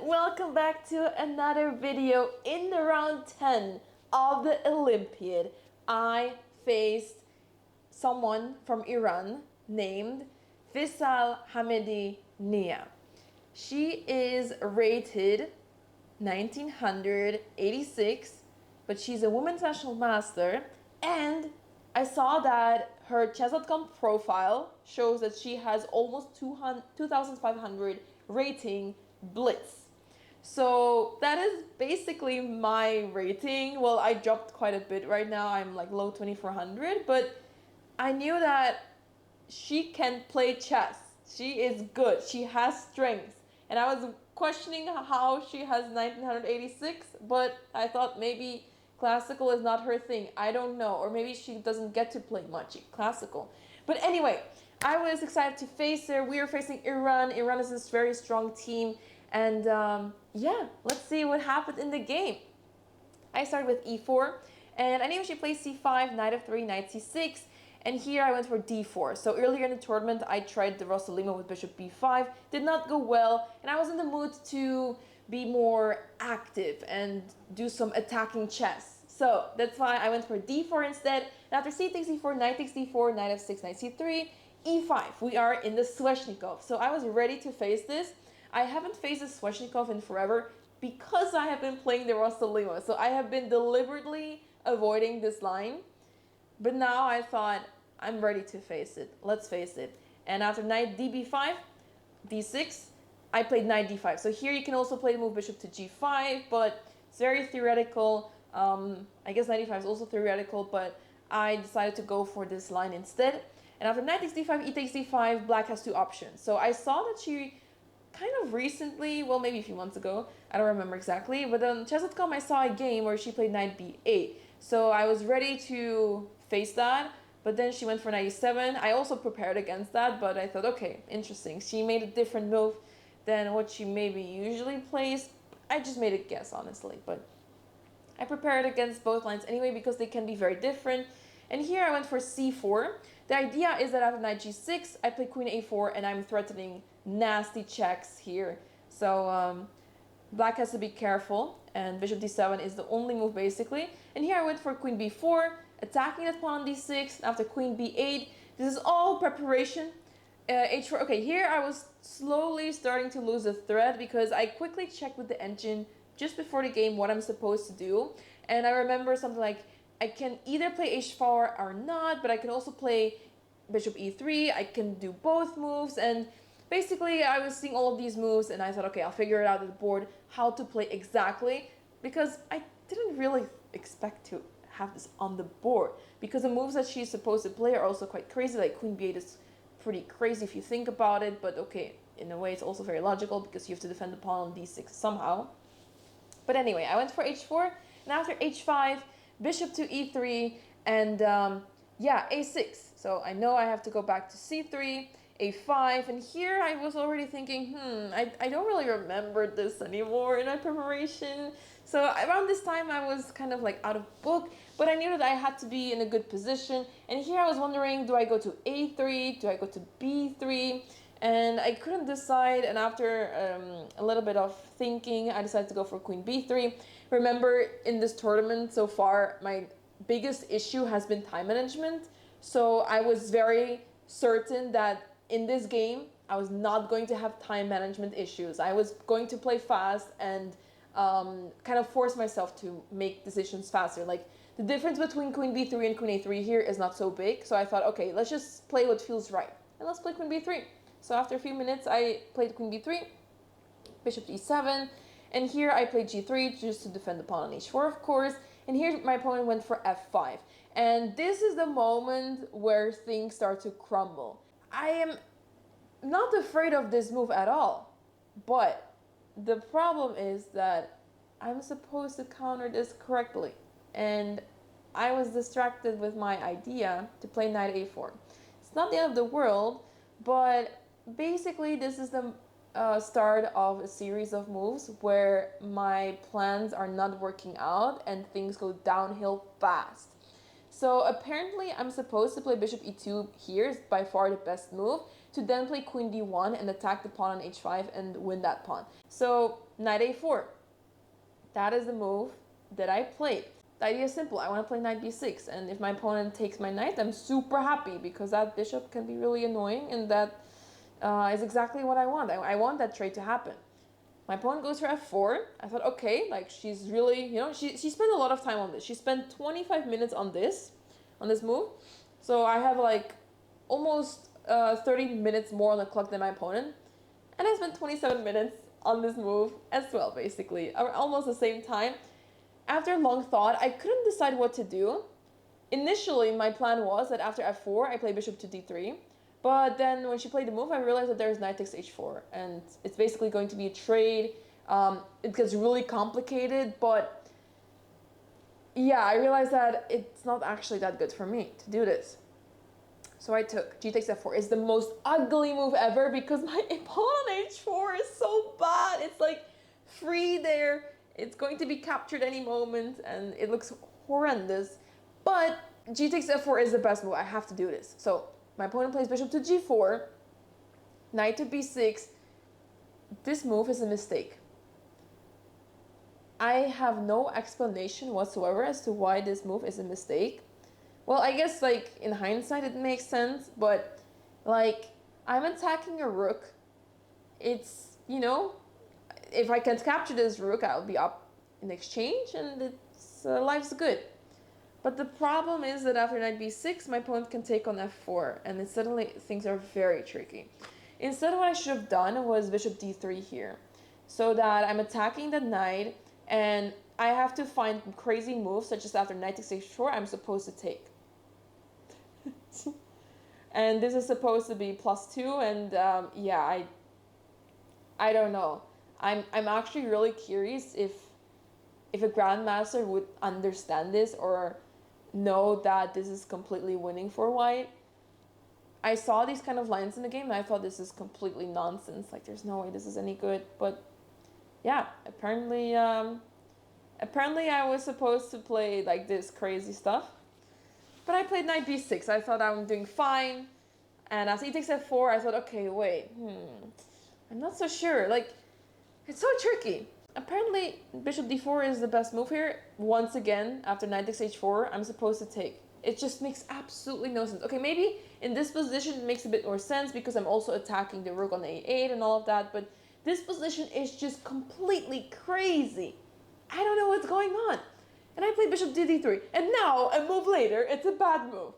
welcome back to another video. In the round 10 of the Olympiad, I faced someone from Iran named Vesal Hamedi Nia. She is rated 1986, but she's a women's national master, and I saw that her chess.com profile shows that she has almost 2,500 rating blitz. So that is basically my rating. Well, I dropped quite a bit right now. I'm like low 2,400, but I knew that she can play chess. She is good. She has strength. And I was questioning how she has 1986, but I thought maybe classical is not her thing. I don't know. Or maybe she doesn't get to play much classical. But anyway, I was excited to face her. We are facing Iran. Iran is this very strong team. And yeah, let's see what happened in the game. I started with e4, and I knew she played c5, knight f3, knight c6, and here I went for d4. So earlier in the tournament, I tried the Vesal with bishop b5, did not go well, and I was in the mood to be more active and do some attacking chess. So that's why I went for d4 instead. And after c takes d4, knight takes d4, knight f6, knight c3, e5. We are in the Sveshnikov. So I was ready to face this. I haven't faced a Sveshnikov in forever because I have been playing the Vesal. So I have been deliberately avoiding this line. But now I thought, I'm ready to face it. Let's face it. And after knight db5, d6, I played knight d5. So here you can also play the move bishop to g5, but it's very theoretical. I guess knight d5 is also theoretical, but I decided to go for this line instead. And after knight takes d5, e takes d5, black has two options. So I saw that she kind of recently, well, maybe a few months ago, I don't remember exactly, but on chess.com I saw a game where she played knight b8. So I was ready to face that, but then she went for knight e7. I also prepared against that, but I thought, okay, interesting. She made a different move than what she maybe usually plays. I just made a guess, honestly, but I prepared against both lines anyway because they can be very different. And here I went for c4. The idea is that after knight g6, I play queen a4, and I'm threatening nasty checks here. So black has to be careful, and bishop d7 is the only move basically. And here I went for queen b4, attacking that pawn on d6. After queen b8, this is all preparation. h4. Okay, here I was slowly starting to lose the thread because I quickly checked with the engine just before the game what I'm supposed to do. And I remember something like, I can either play h4 or not, but I can also play bishop e3. I can do both moves, and basically I was seeing all of these moves, and I thought, okay, I'll figure it out at the board how to play exactly, because I didn't really expect to have this on the board, because the moves that she's supposed to play are also quite crazy. Like queen b8 is pretty crazy if you think about it, but okay, in a way it's also very logical because you have to defend the pawn on d6 somehow. But anyway, I went for h4, and after h5, bishop to e3, and yeah, a6. So I know I have to go back to c3, a5, and here I was already thinking, I don't really remember this anymore in my preparation. So around this time I was kind of like out of book, but I knew that I had to be in a good position. And here I was wondering, do I go to a3, do I go to b3? And I couldn't decide, and after a little bit of thinking, I decided to go for queen b3. Remember, in this tournament so far, my biggest issue has been time management. So I was very certain that in this game, I was not going to have time management issues. I was going to play fast and kind of force myself to make decisions faster. Like, the difference between queen b3 and queen a3 here is not so big. So I thought, okay, let's just play what feels right. And let's play queen b3. So after a few minutes, I played queen b3, bishop to e7, and here I played g3 just to defend the pawn on h4, of course. And here my opponent went for f5. And this is the moment where things start to crumble. I am not afraid of this move at all, but the problem is that I'm supposed to counter this correctly. And I was distracted with my idea to play knight a4. It's not the end of the world, but basically this is the start of a series of moves where my plans are not working out and things go downhill fast. So apparently I'm supposed to play bishop e2 here, is by far the best move, to then play queen d1 and attack the pawn on h5 and win that pawn. So knight a4, that is the move that I played. The idea is simple. I want to play knight b6, and if my opponent takes my knight, I'm super happy because that bishop can be really annoying, and that is exactly what I want. I want that trade to happen. My opponent goes for f4. I thought, okay, like she's really, she spent a lot of time on this. She spent 25 minutes on this move. So I have like almost 30 minutes more on the clock than my opponent. And I spent 27 minutes on this move as well, basically, almost the same time. After long thought, I couldn't decide what to do. Initially, my plan was that after f4, I play bishop to d3. But then when she played the move, I realized that there's knight takes h4. And it's basically going to be a trade. It gets really complicated, but yeah, I realized that it's not actually that good for me to do this. So I took g takes f4. It's the most ugly move ever because my pawn on h4 is so bad. It's like free there. It's going to be captured any moment, and it looks horrendous. But g takes f4 is the best move. I have to do this. So my opponent plays bishop to g4, knight to b6. This move is a mistake. I have no explanation whatsoever as to why this move is a mistake. Well, I guess like in hindsight it makes sense, but like I'm attacking a rook. It's, if I can capture this rook, I'll be up in exchange, and it's life's good. But the problem is that after knight b6, my opponent can take on f4, and then suddenly things are very tricky. Instead, what I should have done was bishop d3 here, so that I'm attacking the knight, and I have to find crazy moves, such as after knight takes h4, I'm supposed to take. And this is supposed to be +2, and yeah, I don't know. I'm actually really curious if a grandmaster would understand this or know that this is completely winning for white. I saw these kind of lines in the game and I thought this is completely nonsense. Like there's no way this is any good. But yeah, apparently I was supposed to play like this crazy stuff. But I played knight b6. I thought I'm doing fine. And after he takes f4, I thought, okay, wait, I'm not so sure. Like, it's so tricky. Apparently, bishop d4 is the best move here. Once again, after knight takes h4, I'm supposed to take. It just makes absolutely no sense. Okay, maybe in this position it makes a bit more sense because I'm also attacking the rook on a8 and all of that. But this position is just completely crazy. I don't know what's going on. And I played bishop to d3. And now, a move later, it's a bad move.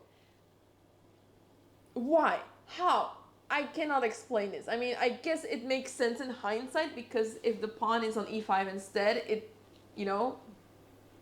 Why? How? I cannot explain this. I mean, I guess it makes sense in hindsight because if the pawn is on e5 instead, it,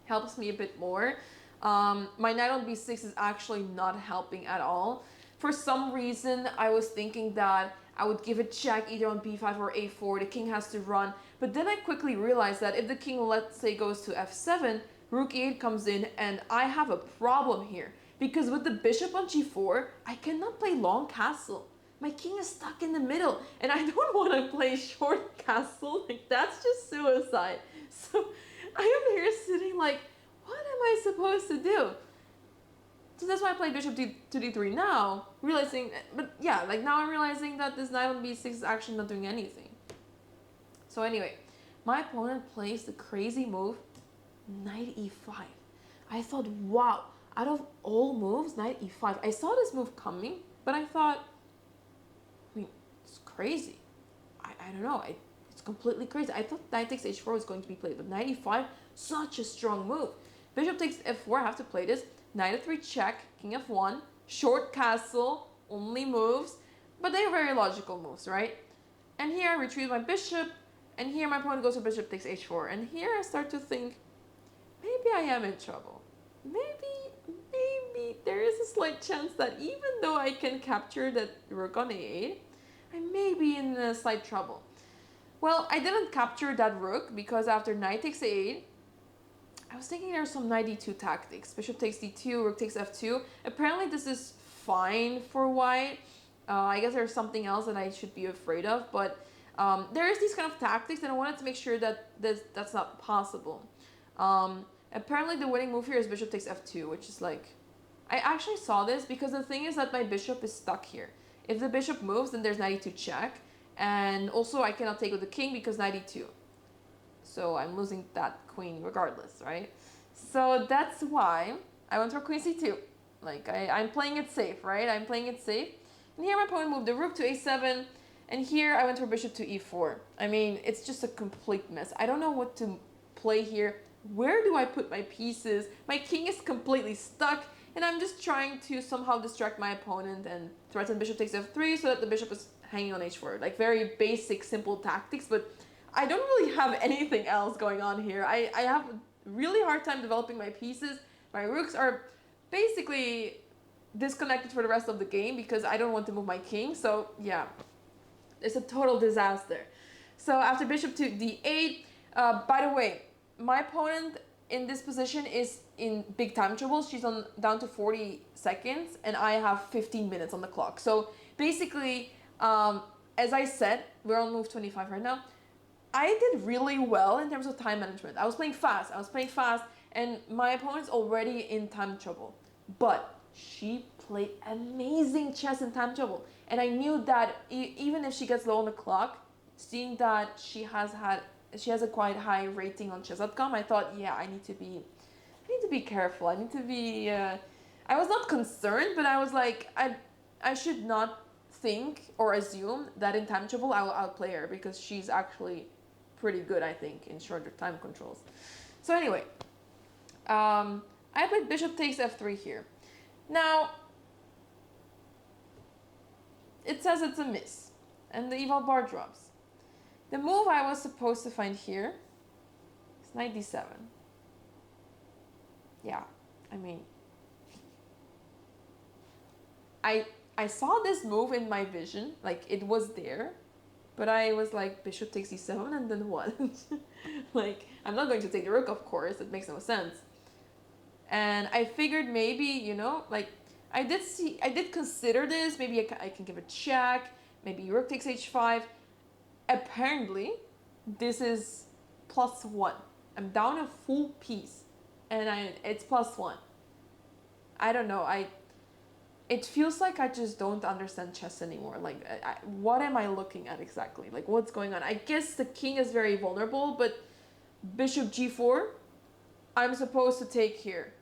helps me a bit more. My knight on b6 is actually not helping at all. For some reason, I was thinking that I would give a check either on b5 or a4. The king has to run. But then I quickly realized that if the king, let's say, goes to f7, rook e8 comes in, and I have a problem here. Because with the bishop on g4, I cannot play long castle. My king is stuck in the middle, and I don't want to play short castle. Like, that's just suicide. So I am here sitting like, what am I supposed to do? So that's why I played bishop to d3 now, realizing, but yeah, like now I'm realizing that this knight on b6 is actually not doing anything. So anyway, my opponent plays the crazy move, knight e5. I thought, wow, out of all moves, knight e5. I saw this move coming, but I thought, it's crazy. I don't know. It's completely crazy. I thought knight takes h4 was going to be played, but knight e5, such a strong move. Bishop takes f4, I have to play this. Knight f3 check, king f1, short castle, only moves, but they are very logical moves, right? And here I retrieve my bishop, and here my opponent goes to bishop takes h4, and here I start to think, maybe I am in trouble. Maybe there is a slight chance that even though I can capture that rook on a8, I may be in a slight trouble. Well, I didn't capture that rook because after knight takes a8, I was thinking there's some knight d2 tactics. Bishop takes d2, rook takes f2. Apparently this is fine for white. I guess there's something else that I should be afraid of, but there is these kind of tactics and I wanted to make sure that that's not possible. Apparently the winning move here is bishop takes f2, which is like I actually saw this because the thing is that my bishop is stuck here. If the bishop moves, then there's knight e2 check. And also I cannot take with the king because knight e2. So I'm losing that queen regardless, right? So that's why I went for queen c2. Like, I'm playing it safe, right? I'm playing it safe. And here my opponent moved the rook to a7. And here I went for bishop to e4. I mean, it's just a complete mess. I don't know what to play here. Where do I put my pieces? My king is completely stuck. And I'm just trying to somehow distract my opponent and threaten bishop takes f3 so that the bishop is hanging on h4. Like, very basic, simple tactics, but I don't really have anything else going on here. I have a really hard time developing my pieces. My rooks are basically disconnected for the rest of the game because I don't want to move my king. So yeah, it's a total disaster. So after bishop to d8, by the way, my opponent in this position is in big time trouble. She's down to 40 seconds and I have 15 minutes on the clock. So basically, as I said, we're on move 25 right now. I did really well in terms of time management. I was playing fast, and my opponent's already in time trouble. But she played amazing chess in time trouble. And I knew that even if she gets low on the clock, seeing that she has a quite high rating on chess.com, I thought, yeah, I need to be careful. I need to be I was not concerned, but I was like, I should not think or assume that in time trouble I'll outplay her because she's actually pretty good, I think, in shorter time controls. So anyway, I played bishop takes f3 here. Now, it says it's a miss, and the eval bar drops. The move I was supposed to find here is knight d7. Yeah, I mean, I saw this move in my vision, like it was there, but I was like, bishop takes e7 and then what? Like, I'm not going to take the rook, of course, it makes no sense. And I figured maybe, you know, like, I did consider this, maybe I can give a check, maybe rook takes h5. Apparently, this is +1. I'm down a full piece, and it's +1. I don't know, it feels like I just don't understand chess anymore. Like, what am I looking at exactly? Like, what's going on? I guess the king is very vulnerable, but bishop g4, I'm supposed to take here.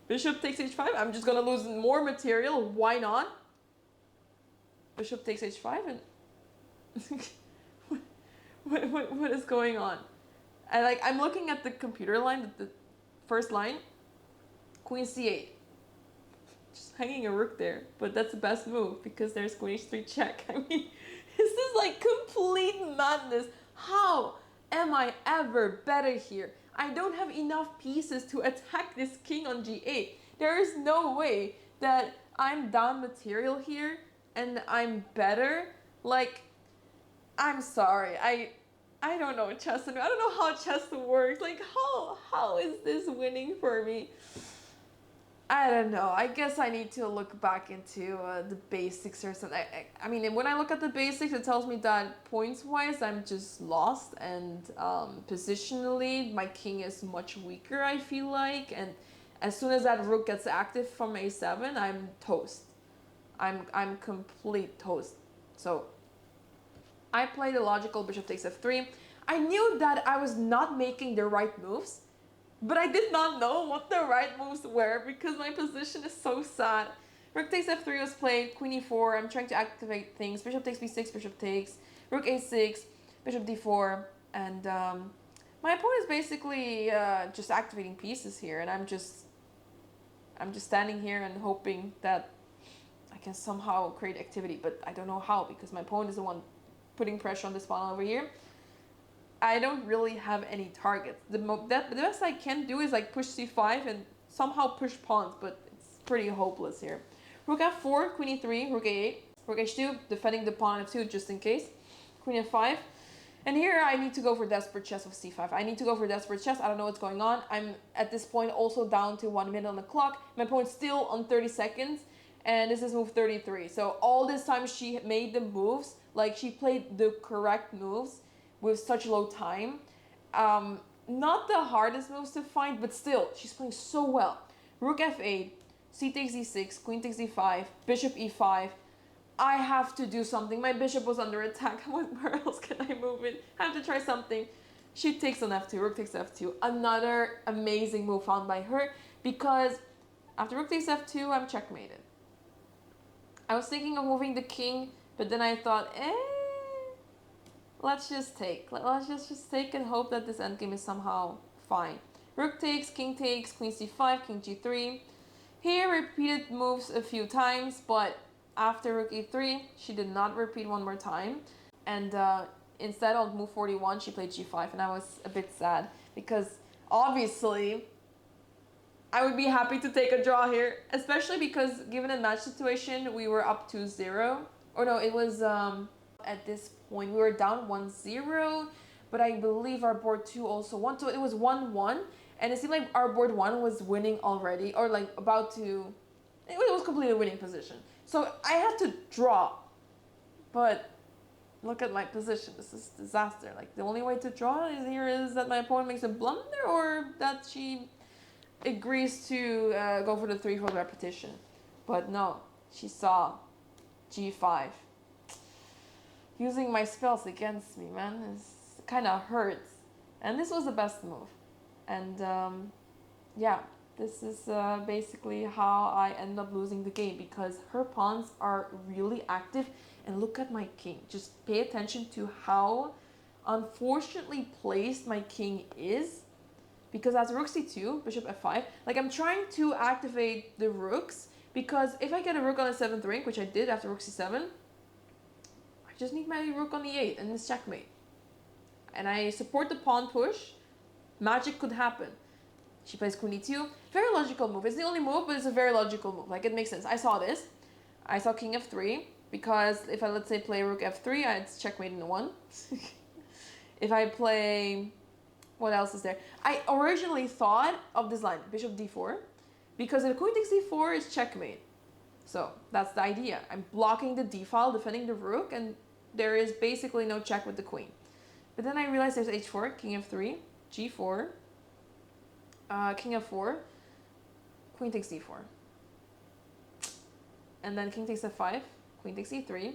Bishop takes h5, I'm just gonna lose more material. Why not? Bishop takes h5 and what is going on? I'm looking at the computer line, the first line, queen c8. Just hanging a rook there, but that's the best move because there's queen h3 check. I mean, this is like complete madness. How am I ever better here? I don't have enough pieces to attack this king on g8. There is no way that I'm down material here and I'm better. Like, I'm sorry. I don't know chess. I don't know how chess works. Like, how is this winning for me? I don't know. I guess I need to look back into the basics or something. I mean, when I look at the basics, it tells me that points-wise, I'm just lost. And positionally, my king is much weaker, I feel like. And as soon as that rook gets active from a7, I'm toast. I'm complete toast. So I played a logical bishop takes f3. I knew that I was not making the right moves, but I did not know what the right moves were because my position is so sad. Rook takes f3 was played, queen e4, I'm trying to activate things, bishop takes b6, bishop takes, rook a6, bishop d4, and my opponent is basically just activating pieces here, and I'm just standing here and hoping that I can somehow create activity, but I don't know how because my opponent is the one putting pressure on this pawn over here. I don't really have any targets. The best I can do is like push c5 and somehow push pawns, but it's pretty hopeless here. Rook f4, queen e3, rook a8, rook h2, defending the pawn f2 just in case. Queen f5. And here I need to go for desperate chess with c5. I need to go for desperate chess. I don't know what's going on. I'm at this point also down to 1 minute on the clock. My opponent's still on 30 seconds. And this is move 33. So all this time she made the moves. Like, she played the correct moves with such low time. Not the hardest moves to find, but still, she's playing so well. Rook f8, c takes e6, queen takes e5, bishop e5. I have to do something. My bishop was under attack. Where else can I move it? I have to try something. She takes on f2, rook takes f2. Another amazing move found by her, because after rook takes f2, I'm checkmated. I was thinking of moving the king, but then I thought, let's just take. Let's just take and hope that this endgame is somehow fine. Rook takes, queen c5, king g3. Here, repeated moves a few times, but after rook e3, she did not repeat one more time. And instead of move 41, she played g5, and I was a bit sad, because obviously I would be happy to take a draw here, especially because given a match situation, we were up 2-0. Or no, it was at this point, we were down 1-0, but I believe our board 2 also won. So it was 1-1, and it seemed like our board 1 was winning already, or like about to, it was completely winning position. So I had to draw, but look at my position. This is disaster. Like, the only way to draw is that my opponent makes a blunder, or that she agrees to go for the 3-fold repetition. But no, she saw g5. Using my spells against me, man, it kind of hurts. And this was the best move. And yeah, this is basically how I end up losing the game, because her pawns are really active. And look at my king. Just pay attention to how unfortunately placed my king is. Because as rook c2, bishop f5, like, I'm trying to activate the rooks, because if I get a rook on the 7th rank, which I did after rook c7, I just need my rook on e8 and it's checkmate. And I support the pawn push. Magic could happen. She plays queen e2. Very logical move. It's the only move, but it's a very logical move. Like, it makes sense. I saw this. I saw king f3, because if I, let's say, play rook f3, it's checkmate in 1. If I play... What else is there? I originally thought of this line, bishop d4, because if queen takes d4, it's checkmate. So that's the idea. I'm blocking the d file, defending the rook, and there is basically no check with the queen. But then I realized there's h4, king f3, g4, king f4, queen takes d4. And then king takes f5, queen takes e3.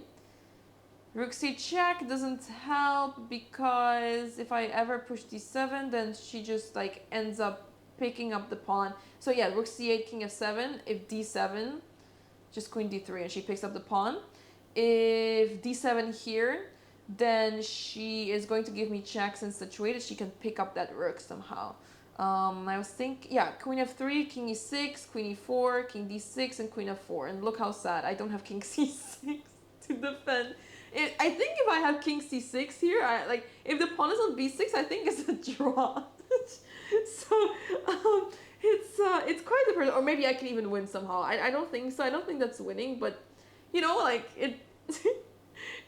Rook c check doesn't help, because if I ever push d7, then she just like ends up picking up the pawn. So yeah, rook c8, king f7. If d7, just queen d3, and she picks up the pawn. If d7 here, then she is going to give me checks and situated. She can pick up that rook somehow. I was thinking, yeah, queen f3, king e6, queen e4, king d6, and queen f4. And look how sad, I don't have king c6 to defend. I think if I have king c6 here, like, if the pawn is on b6, I think it's a draw. So it's quite the person, or maybe I can even win somehow. I don't think so. I don't think that's winning, but you know, like,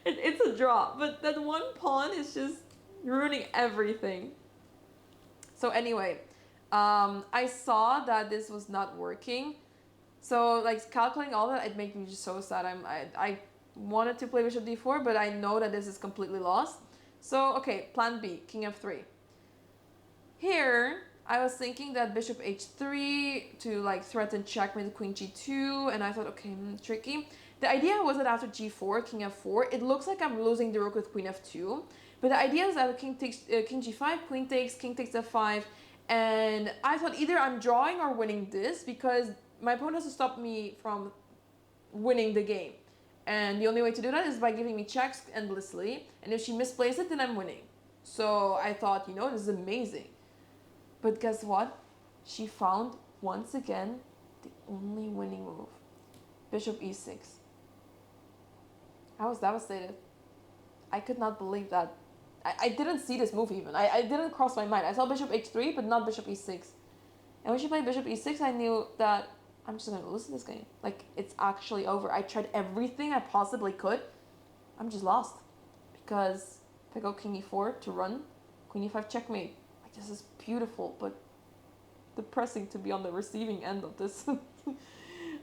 it's a draw. But that one pawn is just ruining everything. So anyway, I saw that this was not working. So like, calculating all that, it made me just so sad. I wanted to play bishop d4, but I know that this is completely lost. So okay, plan B, king f3. Here, I was thinking that bishop h3 to like threaten checkmate with queen g2, and I thought, okay, tricky. The idea was that after g4, king f4, it looks like I'm losing the rook with queen f2. But the idea is that king takes king g5, queen takes, king takes f5, and I thought either I'm drawing or winning this, because my opponent has to stop me from winning the game. And the only way to do that is by giving me checks endlessly. And if she misplays it, then I'm winning. So I thought, you know, this is amazing. But guess what? She found, once again, the only winning move. Bishop e6. I was devastated. I could not believe that. I didn't see this move even. I didn't cross my mind. I saw bishop h3, but not bishop e6. And when she played bishop e6, I knew that I'm just going to lose this game. Like, it's actually over. I tried everything I possibly could. I'm just lost. Because if I go king e4 to run, queen e5 checkmate. Like, this is beautiful, but depressing to be on the receiving end of this.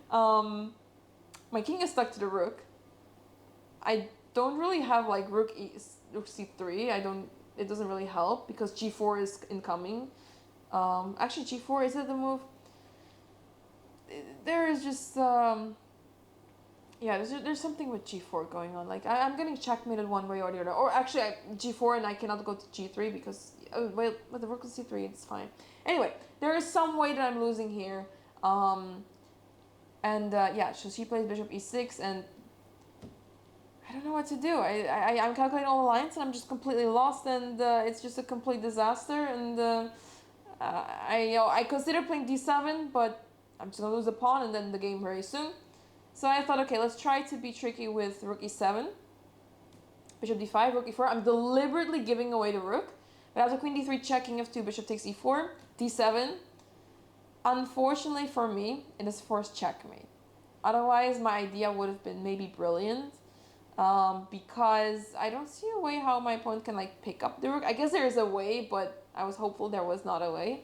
My king is stuck to the rook. I don't really have like rook c3. It doesn't really help, because g4 is incoming. Actually, g4, is it the move? there is just yeah, there's something with g4 going on. Like I'm getting checkmated one way or the other. Or actually, g4 and I cannot go to g3 because well, with the rook on c3 it's fine. Anyway, there is some way that I'm losing here. Yeah, so she plays bishop e6 and I don't know what to do. I'm calculating all the lines and I'm just completely lost and it's just a complete disaster. And I consider playing d7, but I'm just gonna lose a pawn and then the game very soon. So I thought, okay, let's try to be tricky with rook e7, bishop d5, rook e4. I'm deliberately giving away the rook. But after queen d3, check, king f2, bishop takes e4, d7. Unfortunately for me, it is forced checkmate. Otherwise, my idea would have been maybe brilliant. Because I don't see a way how my opponent can like pick up the rook. I guess there is a way, but I was hopeful there was not a way.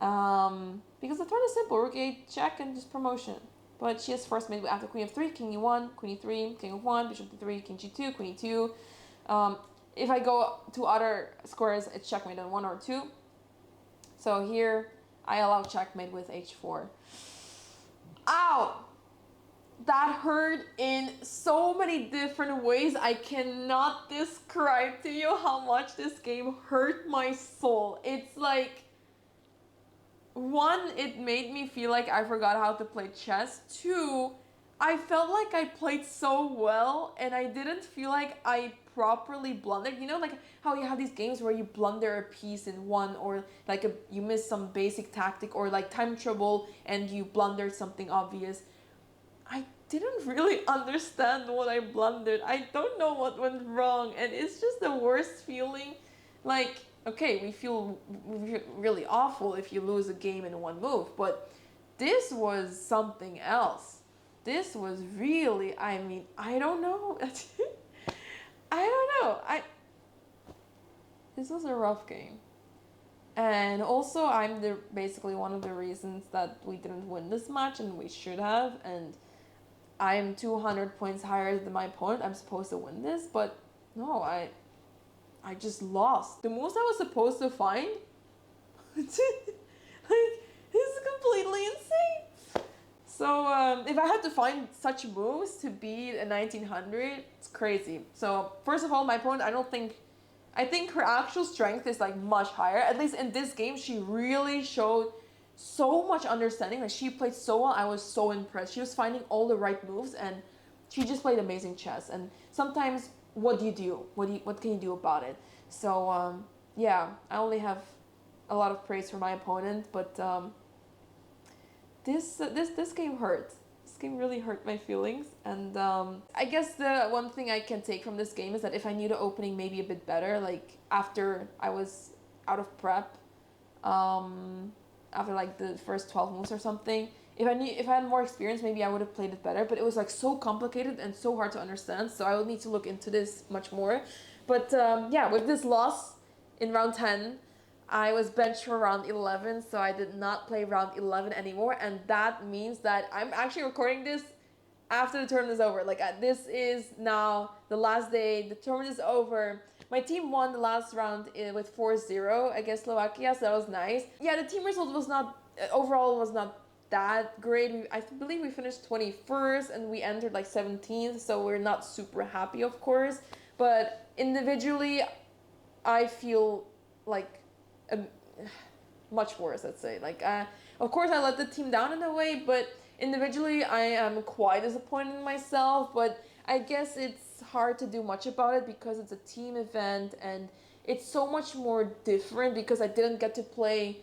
Because the threat is simple, rook a check and just promotion. But she has forced mate after queen f3, king e1, queen e3, king f1, bishop d3, king g2, queen e2. If I go to other squares, it's checkmate on 1 or 2. So here, I allow checkmate with h4. Ow! That hurt in so many different ways. I cannot describe to you how much this game hurt my soul. It's like, one, it made me feel like I forgot how to play chess. Two, I felt like I played so well and I didn't feel like I properly blundered. You know, like how you have these games where you blunder a piece in one, or like you miss some basic tactic, or like time trouble and you blundered something obvious. I didn't really understand what I blundered. I don't know what went wrong, and it's just the worst feeling. Like, okay, we feel really awful if you lose a game in one move, but this was something else. This was really, I mean, I don't know. I don't know. This was a rough game. And also, I'm basically one of the reasons that we didn't win this match, and we should have, and I'm 200 points higher than my opponent. I'm supposed to win this, but no, I just lost. The moves I was supposed to find, like, this is completely insane. So if I had to find such moves to beat a 1900, it's crazy. So first of all, my opponent, I think her actual strength is like much higher. At least in this game, she really showed so much understanding. Like, she played so well. I was so impressed. She was finding all the right moves and she just played amazing chess. And sometimes, what do you do? What can you do about it? So yeah, I only have a lot of praise for my opponent, but this game hurt. This game really hurt my feelings. And I guess the one thing I can take from this game is that if I knew the opening maybe a bit better, like after I was out of prep, after like the first 12 moves or something, if I had more experience, maybe I would have played it better. But it was like so complicated and so hard to understand, so I will need to look into this much more. But yeah, with this loss in round 10, I was benched for round 11, so I did not play round 11 anymore, and that means that I'm actually recording this after the tournament is over. Like, this is now the last day, the tournament is over. My team won the last round with 4-0 against Slovakia, so that was nice. Yeah, the team result was not, overall was not that great. I believe we finished 21st and we entered like 17th, so we're not super happy, of course. But individually, I feel like much worse, let's say. Like, of course, I let the team down in a way, but individually, I am quite disappointed in myself. But I guess it's hard to do much about it because it's a team event and it's so much more different because I didn't get to play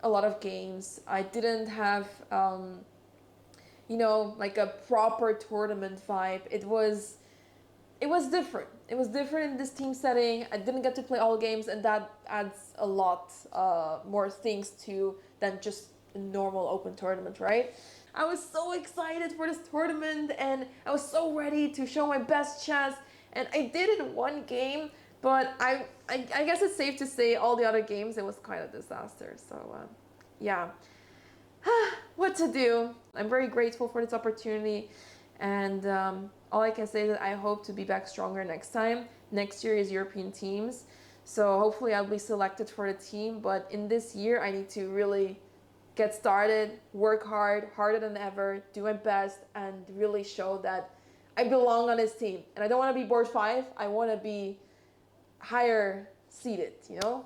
a lot of games. I didn't have, you know, like a proper tournament vibe. It was different. It was different in this team setting. I didn't get to play all games, and that adds a lot more things to than just a normal open tournament, right? I was so excited for this tournament, and I was so ready to show my best chess, and I did it in one game, but I guess it's safe to say all the other games, it was quite a disaster. So yeah, what to do? I'm very grateful for this opportunity, and all I can say is that I hope to be back stronger next time. Next year is European teams, so hopefully I'll be selected for the team, but in this year I need to really get started, work hard, harder than ever, do my best, and really show that I belong on this team. And I don't want to be board 5. I want to be higher seated, you know?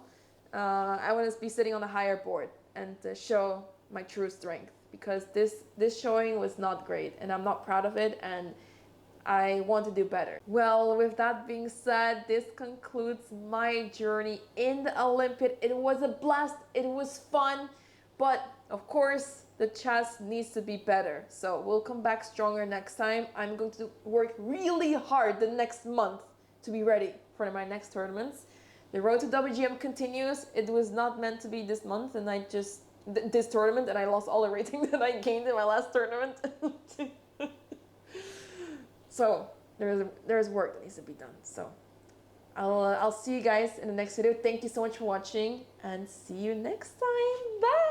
I want to be sitting on a higher board and show my true strength, because this showing was not great and I'm not proud of it, and I want to do better. Well, with that being said, this concludes my journey in the Olympiad. It was a blast, it was fun, but of course the chess needs to be better. So we'll come back stronger next time. I'm going to work really hard the next month to be ready for my next tournaments. The road to WGM continues. It was not meant to be this month, and I just this tournament, and I lost all the rating that I gained in my last tournament. So there's work that needs to be done. So I'll see you guys in the next video. Thank you so much for watching, and see you next time. Bye.